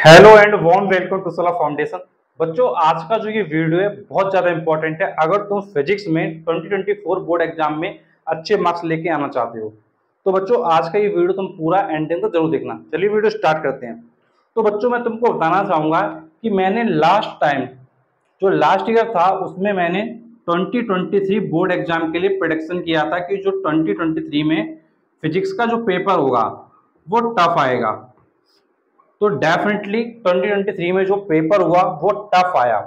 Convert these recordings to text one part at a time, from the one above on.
Hello and warm welcome to Solar Foundation. बच्चों, आज का जो ये वीडियो है बहुत ज़्यादा इंपॉर्टेंट है। अगर तुम फिजिक्स में 2024 बोर्ड एग्जाम में अच्छे मार्क्स लेके आना चाहते हो तो बच्चों आज का ये वीडियो तुम पूरा एंडिंग तक जरूर देखना। चलिए वीडियो स्टार्ट करते हैं। तो बच्चों, मैं तुमको बताना चाहूँगा कि मैंने लास्ट टाइम जो लास्ट ईयर था उसमें मैंने 2023 बोर्ड एग्जाम के लिए प्रेडिक्शन किया था कि जो 2023 में फिजिक्स का जो पेपर होगा वो टफ आएगा। तो डेफिनेटली 2023 में जो पेपर हुआ वो टफ आया।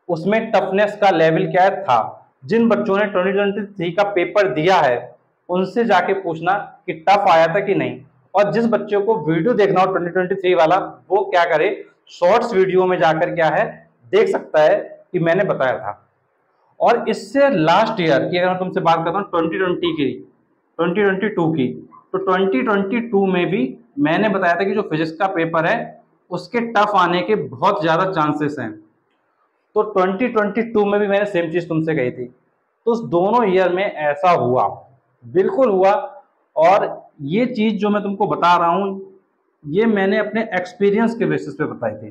उसमें टफनेस का लेवल क्या था, जिन बच्चों ने 2023 का पेपर दिया है उनसे जाके पूछना कि टफ आया था कि नहीं। और जिस बच्चे को वीडियो देखना हो 2023 वाला, वो क्या करे, शॉर्ट्स वीडियो में जाकर क्या है देख सकता है कि मैंने बताया था। और इससे लास्ट ईयर की अगर मैं तुमसे बात करता हूँ 2020 की, 2022 की, तो 2022 में भी मैंने बताया था कि जो फिजिक्स का पेपर है उसके टफ आने के बहुत ज़्यादा चांसेस हैं। तो 2022 में भी मैंने सेम चीज़ तुमसे कही थी। तो उस दोनों ईयर में ऐसा हुआ, बिल्कुल हुआ। और ये चीज़ जो मैं तुमको बता रहा हूँ ये मैंने अपने एक्सपीरियंस के बेसिस पे बताई थी,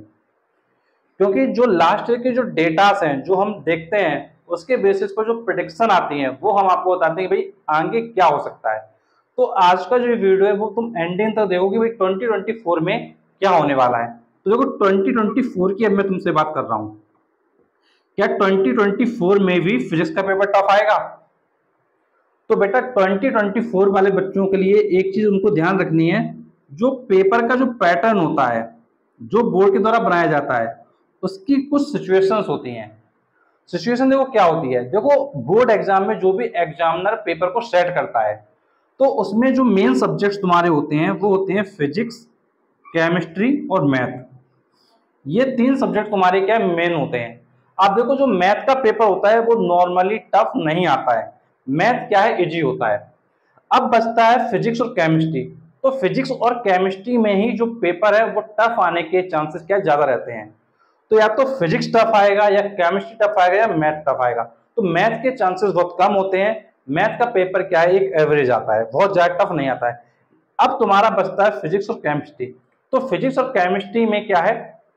क्योंकि जो लास्ट ईयर के जो डेटास हैं जो हम देखते हैं उसके बेसिस पर जो प्रेडिक्शन आती हैं वो हम आपको बताते हैं कि भाई आगे क्या हो सकता है। तो आज का जो वीडियो है वो तुम एंडिंग तक देखोगे भाई 2024 में क्या होने वाला है। तो देखो 2024 की अब मैं तुमसे बात कर रहा हूँ, क्या 2024 में भी फिजिक्स का पेपर टफ आएगा? तो बेटा 2024 वाले बच्चों के लिए एक चीज उनको ध्यान रखनी है, जो पेपर का जो पैटर्न होता है जो बोर्ड के द्वारा बनाया जाता है उसकी कुछ सिचुएशंस होती हैं। सिचुएशन देखो क्या होती है। देखो बोर्ड एग्जाम में जो भी एग्जामिनर पेपर को सेट करता है तो उसमें जो मेन सब्जेक्ट्स तुम्हारे होते हैं वो होते हैं फिजिक्स, केमिस्ट्री और मैथ। ये तीन सब्जेक्ट तुम्हारे क्या मेन होते हैं। आप देखो जो मैथ का पेपर होता है वो नॉर्मली टफ नहीं आता है, मैथ क्या है इजी होता है। अब बचता है फिजिक्स और केमिस्ट्री। तो फिजिक्स और केमिस्ट्री में ही जो पेपर है वो टफ आने के चांसेस क्या ज्यादा रहते हैं। तो या तो फिजिक्स टफ आएगा या केमिस्ट्री टफ आएगा या मैथ टफ आएगा। तो मैथ के चांसेस बहुत कम होते हैं। मैथ का पेपर क्या है एक एवरेज आता है, बहुत ज्यादा टफ नहीं आता है। अब तुम्हारा बचता है फिजिक्स और केमिस्ट्री। तो फिजिक्स और केमिस्ट्री में क्या है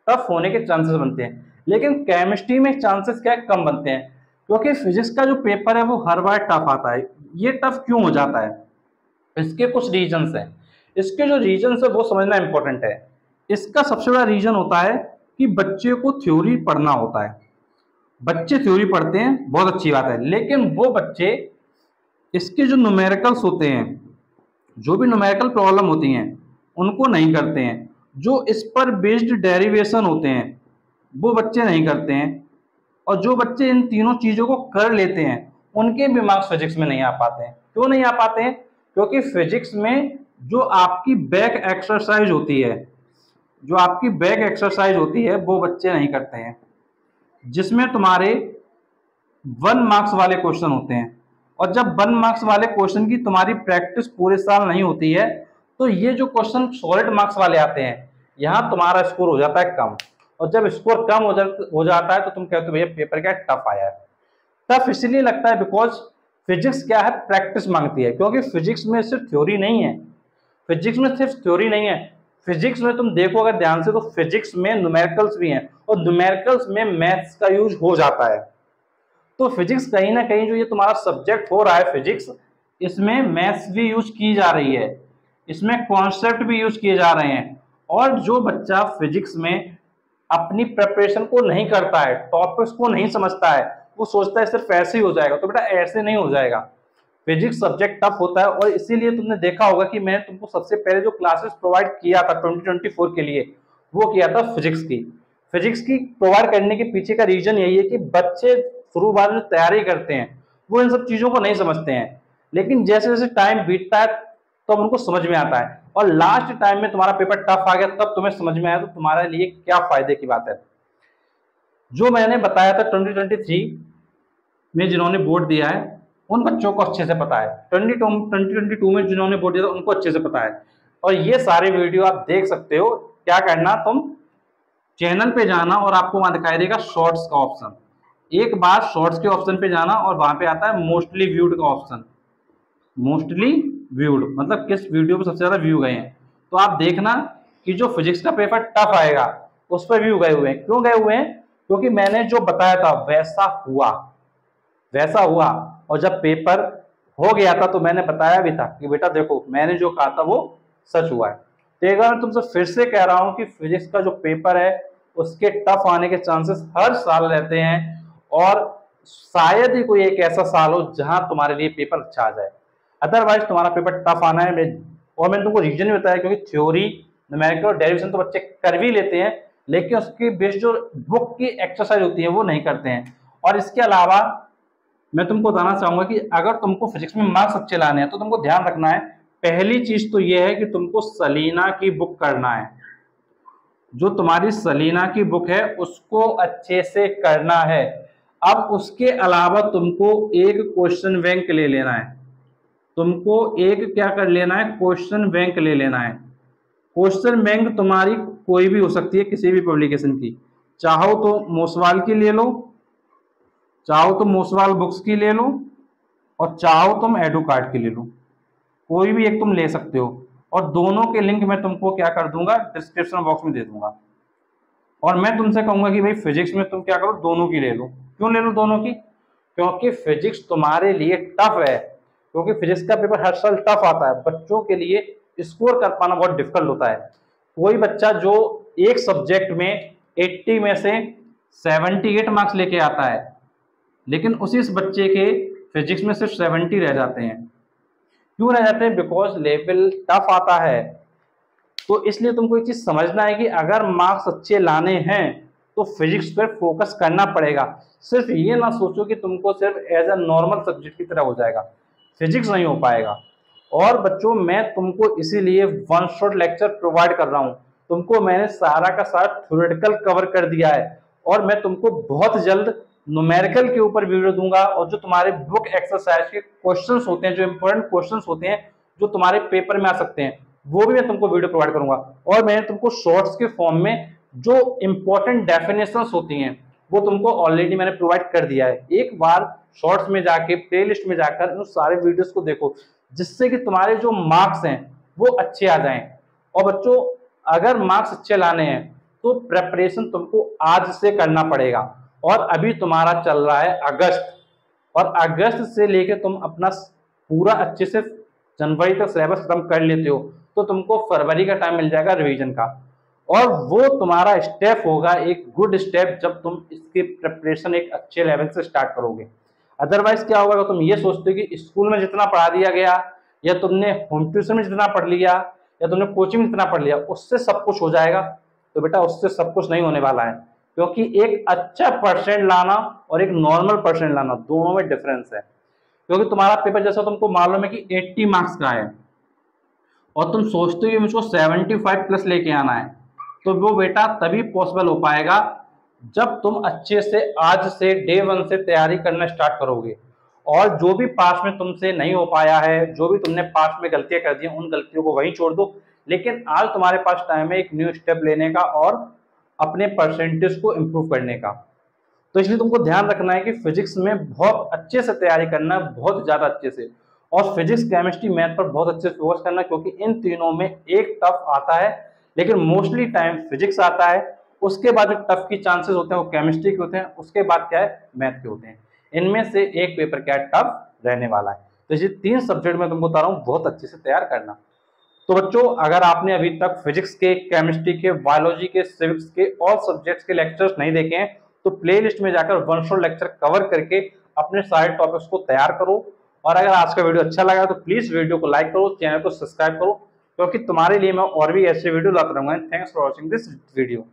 टफ होने के चांसेस बनते हैं, लेकिन केमिस्ट्री में चांसेस क्या है कम बनते हैं, क्योंकि फिजिक्स का जो पेपर है वो हर बार टफ आता है। ये टफ क्यों हो जाता है, इसके कुछ रीजंस हैं। इसके जो रीजंस है वो समझना इंपॉर्टेंट है। इसका सबसे बड़ा रीजन होता है कि बच्चे को थ्योरी पढ़ना होता है। बच्चे थ्योरी पढ़ते हैं, बहुत अच्छी बात है, लेकिन वो बच्चे इसके जो न्यूमेरिकल्स होते हैं, जो भी न्यूमेरिकल प्रॉब्लम होती हैं उनको नहीं करते हैं। जो इस पर बेस्ड डेरिवेशन होते हैं वो बच्चे नहीं करते हैं। और जो बच्चे इन तीनों चीज़ों को कर लेते हैं उनके भी मार्क्स फिजिक्स में नहीं आ पाते हैं। क्यों नहीं आ पाते हैं? क्योंकि फिजिक्स में जो आपकी बैक एक्सरसाइज होती है, जो आपकी बैक एक्सरसाइज होती है वो बच्चे नहीं करते हैं, जिसमें तुम्हारे 1 मार्क्स वाले क्वेश्चन होते हैं। और जब 1 मार्क्स वाले क्वेश्चन की तुम्हारी प्रैक्टिस पूरे साल नहीं होती है तो ये जो क्वेश्चन सॉलिड मार्क्स वाले आते हैं यहाँ तुम्हारा स्कोर हो जाता है कम। और जब स्कोर कम हो जाता है तो तुम कहते हो भैया पेपर क्या टफ आया है। टफ इसलिए लगता है बिकॉज फिजिक्स क्या है प्रैक्टिस मांगती है, क्योंकि फिजिक्स में सिर्फ थ्योरी नहीं है। फिजिक्स में सिर्फ थ्योरी नहीं है, फिजिक्स में तुम देखो अगर ध्यान से तो फिजिक्स में न्यूमेरिकल्स भी हैं और न्यूमेरिकल्स में मैथ्स का यूज हो जाता है। तो फिजिक्स कहीं ना कहीं जो ये तुम्हारा सब्जेक्ट हो रहा है फिजिक्स, इसमें मैथ्स भी यूज की जा रही है, इसमें कॉन्सेप्ट भी यूज किए जा रहे हैं। और जो बच्चा फिजिक्स में अपनी प्रिपरेशन को नहीं करता है, टॉपिक्स को नहीं समझता है, वो सोचता है सिर्फ ऐसे ही हो जाएगा, तो बेटा ऐसे नहीं हो जाएगा। फिजिक्स सब्जेक्ट टफ होता है। और इसीलिए तुमने देखा होगा कि मैंने तुमको सबसे पहले जो क्लासेस प्रोवाइड किया था 2024 के लिए वो किया था फिजिक्स की। फिजिक्स की प्रोवाइड करने के पीछे का रीजन यही है कि बच्चे शुरू बार में तैयारी करते हैं वो इन सब चीजों को नहीं समझते हैं, लेकिन जैसे जैसे टाइम बीतता है तब तो उनको समझ में आता है। और लास्ट टाइम में तुम्हारा पेपर टफ आ गया तब तुम्हें समझ में आया, तो तुम्हारे लिए क्या फायदे की बात है। जो मैंने बताया था 2023 में जिन्होंने बोर्ड दिया है उन बच्चों को अच्छे से पता है, 2022 में जिन्होंने बोर्ड दिया था उनको अच्छे से पता है। और ये सारे वीडियो आप देख सकते हो। क्या करना, तुम चैनल पे जाना और आपको वहां दिखाई देगा शॉर्ट्स का ऑप्शन। एक बार शॉर्ट्स के ऑप्शन पे जाना और वहां पे आता है मोस्टली व्यूड का ऑप्शन। मोस्टली व्यूड मतलब किस वीडियो पे सबसे ज्यादा व्यू गए हैं, तो आप देखना कि जो फिजिक्स का पेपर टफ आएगा उस पर व्यू गए हुए हैं। क्यों गए हुए हैं? क्योंकि मैंने जो बताया था वैसा हुआ। और जब पेपर हो गया था तो मैंने बताया भी था कि बेटा देखो मैंने जो कहा था वो सच हुआ है। तो एक बार मैं तुमसे फिर से कह रहा हूं कि फिजिक्स का जो पेपर है उसके टफ आने के चांसेस हर साल रहते हैं, और शायद ही कोई एक ऐसा साल हो जहां तुम्हारे लिए पेपर अच्छा आ जाए। अदरवाइज तुम्हारा पेपर टफ आना है। और मैंने तुमको रीजन भी बताया, क्योंकि थ्योरी, न्यूमेरिकल और डेरिवेशन तो बच्चे कर भी लेते हैं, लेकिन उसकी बेस्ड जो बुक की एक्सरसाइज होती है वो नहीं करते हैं। और इसके अलावा मैं तुमको बताना चाहूंगा कि अगर तुमको फिजिक्स में मार्क्स अच्छे लाने हैं तो तुमको ध्यान रखना है, पहली चीज तो यह है कि तुमको सलीना की बुक करना है। जो तुम्हारी सलीना की बुक है उसको अच्छे से करना है। अब उसके अलावा तुमको एक क्वेश्चन बैंक ले लेना है। तुमको एक क्या कर लेना है? क्वेश्चन बैंक ले लेना है। क्वेश्चन बैंक तुम्हारी कोई भी हो सकती है, किसी भी पब्लिकेशन की। चाहो तो मोसवाल की ले लो, चाहो तो मोसवाल बुक्स की ले लो, और चाहो तुम एडुकार्ड की ले लो। कोई भी एक तुम ले सकते हो, और दोनों के लिंक मैं तुमको क्या कर दूंगा, डिस्क्रिप्शन बॉक्स में दे दूंगा। और मैं तुमसे कहूंगा कि भाई फिजिक्स में तुम क्या करो, दोनों की ले लो। क्यों ले लो दोनों की? क्योंकि फिजिक्स तुम्हारे लिए टफ है। क्योंकि फिजिक्स का पेपर हर साल टफ आता है, बच्चों के लिए स्कोर कर पाना बहुत डिफिकल्ट होता है। कोई बच्चा जो एक सब्जेक्ट में 80 में से 78 मार्क्स लेके आता है, लेकिन उसी बच्चे के फिजिक्स में सिर्फ 70 रह जाते हैं। क्यों रह जाते हैं? बिकॉज लेवल टफ आता है। तो इसलिए तुमको एक चीज समझना है कि अगर मार्क्स अच्छे लाने हैं तो फिजिक्स पर फोकस करना पड़ेगा। सिर्फ ये ना सोचो कि तुमको सिर्फ एज अ नॉर्मल सब्जेक्ट की तरह हो जाएगा, फिजिक्स नहीं हो पाएगा। और बच्चों मैं तुमको इसीलिए वन शॉट लेक्चर प्रोवाइड कर रहा हूँ। तुमको मैंने सारा का सारा थ्योरेटिकल कवर कर दिया है, और मैं तुमको बहुत जल्द न्यूमेरिकल के ऊपर वीडियो दूंगा। और जो तुम्हारे बुक एक्सरसाइज के क्वेश्चंस होते हैं, जो इंपॉर्टेंट क्वेश्चंस होते हैं जो तुम्हारे पेपर में आ सकते हैं, वो भी मैं तुमको वीडियो प्रोवाइड करूंगा। और मैंने तुमको शॉर्ट्स के फॉर्म में जो इंपॉर्टेंट डेफिनेशंस होती हैं वो तुमको ऑलरेडी मैंने प्रोवाइड कर दिया है। एक बार शॉर्ट्स में जाके प्लेलिस्ट में जाकर उन सारे वीडियोस को देखो, जिससे कि तुम्हारे जो मार्क्स हैं वो अच्छे आ जाएं। और बच्चों अगर मार्क्स अच्छे लाने हैं तो प्रेपरेशन तुमको आज से करना पड़ेगा। और अभी तुम्हारा चल रहा है अगस्त, और अगस्त से लेके तुम अपना पूरा अच्छे से जनवरी तक सिलेबस खत्म कर लेते हो तो तुमको फरवरी का टाइम मिल जाएगा रिवीजन का। और वो तुम्हारा स्टेप होगा एक गुड स्टेप, जब तुम इसकी प्रिपरेशन एक अच्छे लेवल से स्टार्ट करोगे। अदरवाइज क्या होगा, तुम ये सोचते हो कि स्कूल में जितना पढ़ा दिया गया, या तुमने होम ट्यूशन में जितना पढ़ लिया, या तुमने कोचिंग में जितना पढ़ लिया, उससे सब कुछ हो जाएगा। तो बेटा उससे सब कुछ नहीं होने वाला है, क्योंकि एक अच्छा परसेंट लाना और एक नॉर्मल परसेंट लाना दोनों में डिफरेंस है। क्योंकि तुम्हारा पेपर जैसा तुमको मालूम है कि 80 मार्क्स का है, और तुम सोचते हो कि मुझको 75 प्लस लेके आना है, तो वो बेटा तभी पॉसिबल हो पाएगा जब तुम अच्छे से आज से डे 1 से तैयारी करना स्टार्ट करोगे। और जो भी पास में तुमसे नहीं हो पाया है, जो भी तुमने पास में गलतियां कर दी, उन गलतियों को वहीं छोड़ दो। लेकिन आज तुम्हारे पास टाइम है एक न्यू स्टेप लेने का और अपने परसेंटेज को इम्प्रूव करने का। तो इसलिए तुमको ध्यान रखना है कि फिजिक्स में बहुत अच्छे से तैयारी करना है, बहुत ज्यादा अच्छे से। और फिजिक्स, केमिस्ट्री, मैथ पर बहुत अच्छे से फोकस करना, क्योंकि इन तीनों में एक टफ आता है, लेकिन मोस्टली टाइम फिजिक्स आता है। उसके बाद जो टफ की चांसेस होते हैं वो केमिस्ट्री के होते हैं, उसके बाद क्या है, मैथ के होते हैं। इनमें से एक पेपर क्या है, टफ रहने वाला है। तो ये 3 सब्जेक्ट में तुमको बता रहा हूँ बहुत अच्छे से तैयार करना। तो बच्चों अगर आपने अभी तक फिजिक्स के, केमिस्ट्री के, बायोलॉजी के, सिविक्स के और सब्जेक्ट्स के लेक्चर्स नहीं देखे हैं तो प्लेलिस्ट में जाकर वन शॉट लेक्चर कवर करके अपने सारे टॉपिक्स को तैयार करो। और अगर आज का वीडियो अच्छा लगा तो प्लीज वीडियो को लाइक करो, चैनल को सब्सक्राइब करो, क्योंकि तुम्हारे लिए मैं और भी ऐसे वीडियो लाता रहूंगा। Thanks for watching this video.